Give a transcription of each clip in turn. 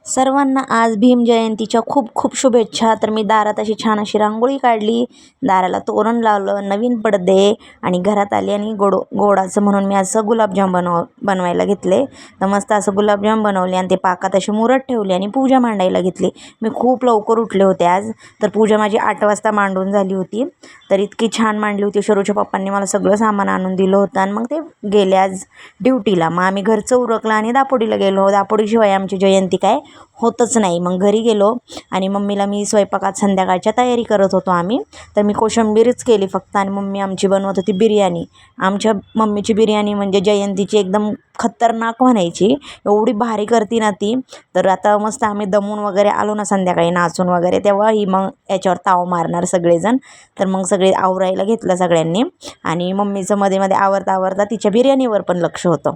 सर्वांना आज भीम जयंतीच्या खूप खूप शुभेच्छा. तर मी दारात अशी छान अशी रांगोळी काढली, दाराला तोरण लावलं, नवीन पडदे आणि घरात आली आणि गोडाचं म्हणून मी असं गुलाबजाम बनवायला घेतले. तर मस्त असं गुलाबजाम बनवले आणि ते पाकात अशी मुरत ठेवली आणि पूजा मांडायला घेतली. मी खूप लवकर उठले होते आज, तर पूजा माझी 8 वाजता मांडून झाली होती. तर इतकी छान मांडली होती. शरूच्या पप्पांनी मला सगळं सामान आणून दिलं होतं आणि मग ते गेले आज ड्युटीला. मग आम्ही घरचं उरकलं आणि दापोडीला गेलो. दापोडीशिवाय आमची जयंती काय होतच नाही. मग घरी गेलो आणि मम्मीला मी स्वयंपाकात संध्याकाळच्या तयारी करत होतो आम्ही. तर मी कोशिंबीरच केली फक्त आणि मम्मी आमची बनवत होती बिर्याणी. आमच्या मम्मीची बिर्याणी म्हणजे जयंतीची एकदम खतरनाक म्हणायची, एवढी भारी करते ना ती. तर आता मस्त आम्ही दमून वगैरे आलो ना संध्याकाळी नाचून वगैरे, तेव्हा ही मग याच्यावर ताव मारणार सगळेजण. तर मग सगळे आवरायला घेतलं सगळ्यांनी आणि मम्मीचं मध्ये मध्ये आवरता आवरता तिच्या बिर्याणीवर पण लक्ष होतं.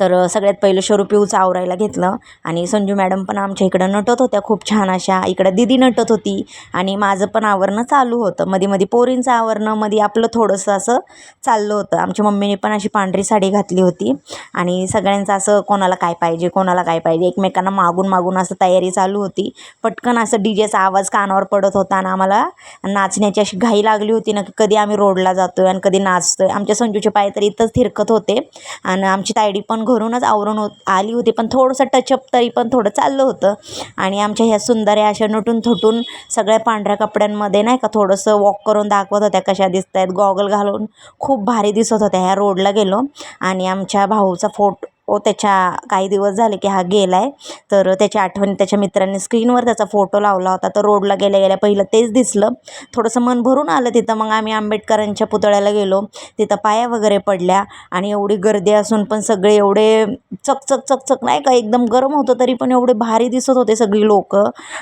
तर सगळ्यात पहिलं शरू पिऊचं आवरायला घेतलं आणि संजू मॅडम पण आमच्या इकडं नटत होत्या खूप छान अशा. इकडं दीदी नटत होती आणि माझं पण आवरणं चालू होतं. मध्ये मध्ये पोरींचं आवरणं, मध्ये आपलं थोडंसं असं चाललं होतं. आमच्या मम्मीने पण अशी पांढरी साडी घातली होती आणि सगळ्यांचं असं कोणाला काय पाहिजे कोणाला काय पाहिजे एकमेकांना मागून मागून असं तयारी चालू होती. पटकन असं डीजेचा आवाज कानावर पडत होता आणि आम्हाला नाचण्याची अशी घाई लागली होती ना, की कधी आम्ही रोडला जातो आहे आणि कधी नाचतो आहे. आमच्या संजूचे पाय तर इथंच थिरकत होते आणि आमची तायडी पण घरूनच आवरून आली होती, पण थोडंसं टचअप तरी पण थोडं चाललं होतं. आणि आमच्या ह्या सुंदर्या अशा नटून थटून सगळ्या पांढऱ्या कपड्यांमध्ये नाही का थोडंसं वॉक करून दाखवत होत्या कशा दिसत आहेत. गॉगल घालून खूप भारी दिसत होत्या. ह्या रोडला गेलो आणि आमच्या भाऊचा त्याच्या काही दिवस झाले की हा गेला आहे, तर त्याच्या आठवणी त्याच्या मित्रांनी स्क्रीनवर त्याचा फोटो लावला होता. तर रोडला गेल्या गेल्या पहिलं तेच दिसलं, थोडंसं मन भरून आलं तिथं. मग आम्ही आंबेडकरांच्या पुतळ्याला गेलो, तिथं पाया वगैरे पडल्या आणि एवढी गर्दी असून पण सगळे एवढे चकचक चकचक नाही का, एकदम गरम होतं तरी पण एवढे भारी दिसत होते सगळी लोक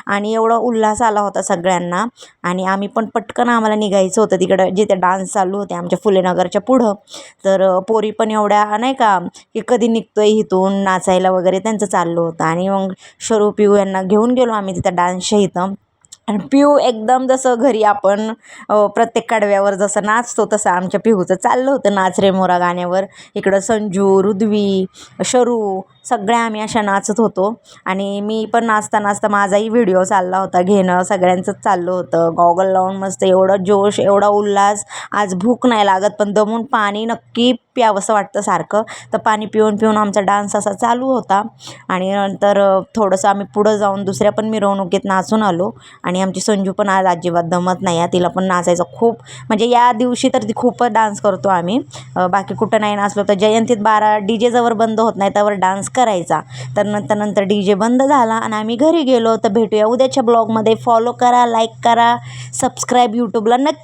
आणि एवढा उल्हास आला होता सगळ्यांना. आणि आम्ही पण पटकन आम्हाला निघायचं होतं तिकडं जिथे डान्स चालू होते आमच्या फुलेनगरच्या पुढं. तर पोरी पण एवढ्या नाही का की कधी निघतोय इथून नाचायला वगैरे त्यांचं चाललं होतं. आणि मग शरू पिऊ यांना घेऊन गेलो आम्ही तिथं डान्सच्या इथं. आणि पिऊ एकदम जसं घरी आपण प्रत्येक कडव्यावर जसं नाचतो तसं आमच्या पिहूचं चाललं होतं नाच रे मोरा गाण्यावर. इकडं संजू, रुद्वी, शरू सगळ्या आम्ही अशा नाचत होतो. आणि मी पण नाचता नाचता माझाही व्हिडिओ चालला होता घेणं, सगळ्यांचंच चाललं होतं. गॉगल लावून मस्त एवढा जोश एवढा उल्हास. आज भूक नाही लागत पण दमून पाणी नक्की प्यावंसं वाटतं सारखं. तर पाणी पिऊन पिऊन आमचा डान्स असा चालू होता. आणि नंतर थोडंसं आम्ही पुढं जाऊन दुसऱ्या पण मिरवणुकीत नाचून आलो. आणि आमची संजू पण आज अजिबात दमत नाही आहे, तिला पण नाचायचं खूप म्हणजे या दिवशी तर ती खूपच डान्स करतो आम्ही. बाकी कुठं नाही नाचलो तर जयंतीत 12 DJ जवळ बंद होत नाही त्यावर डान्स करायचा. तर नंतर DJ बंद झाला आणि आम्ही घरी गेलो. तर भेटूया उद्याच्या ब्लॉगमध्ये. फॉलो करा, लाईक करा, सबस्क्राईब यूट्यूबला नक्की.